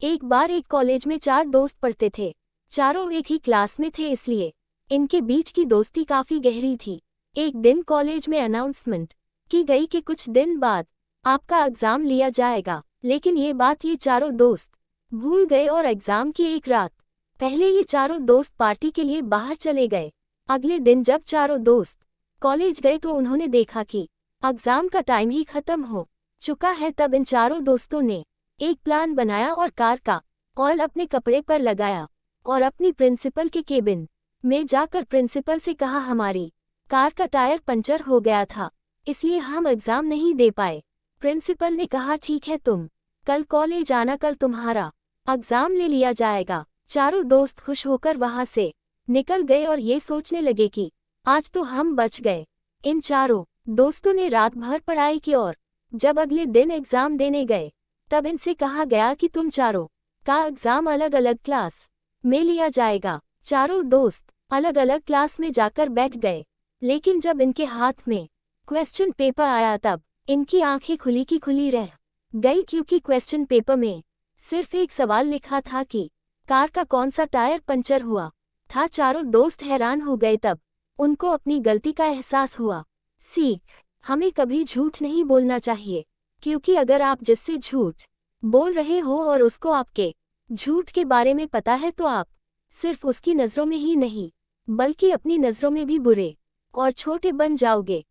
एक बार एक कॉलेज में 4 दोस्त पढ़ते थे। चारों एक ही क्लास में थे, इसलिए इनके बीच की दोस्ती काफी गहरी थी। एक दिन कॉलेज में अनाउंसमेंट की गई कि कुछ दिन बाद आपका एग्जाम लिया जाएगा, लेकिन ये बात ये चारों दोस्त भूल गए और एग्जाम की एक रात पहले ये चारों दोस्त पार्टी के लिए बाहर चले गए। अगले दिन जब चारों दोस्त कॉलेज गए तो उन्होंने देखा कि एग्जाम का टाइम ही खत्म हो चुका है। तब इन चारों दोस्तों ने एक प्लान बनाया और कार का ऑयल अपने कपड़े पर लगाया और अपनी प्रिंसिपल के केबिन में जाकर प्रिंसिपल से कहा, हमारी कार का टायर पंचर हो गया था, इसलिए हम एग्जाम नहीं दे पाए। प्रिंसिपल ने कहा, ठीक है, तुम कल कॉलेज आना, कल तुम्हारा एग्जाम ले लिया जाएगा। चारों दोस्त खुश होकर वहां से निकल गए और ये सोचने लगे कि आज तो हम बच गए। इन चारों दोस्तों ने रात भर पढ़ाई की और जब अगले दिन एग्जाम देने गए तब इनसे कहा गया कि तुम चारों का एग्जाम अलग अलग क्लास में लिया जाएगा। चारों दोस्त अलग अलग क्लास में जाकर बैठ गए, लेकिन जब इनके हाथ में क्वेश्चन पेपर आया तब इनकी आंखें खुली की खुली रह गई, क्योंकि क्वेश्चन पेपर में सिर्फ एक सवाल लिखा था कि कार का कौन सा टायर पंचर हुआ था। चारों दोस्त हैरान हो गए। तब उनको अपनी गलती का एहसास हुआ। सीख, हमें कभी झूठ नहीं बोलना चाहिए, क्योंकि अगर आप जिससे झूठ बोल रहे हो और उसको आपके झूठ के बारे में पता है तो आप सिर्फ उसकी नज़रों में ही नहीं बल्कि अपनी नज़रों में भी बुरे और छोटे बन जाओगे।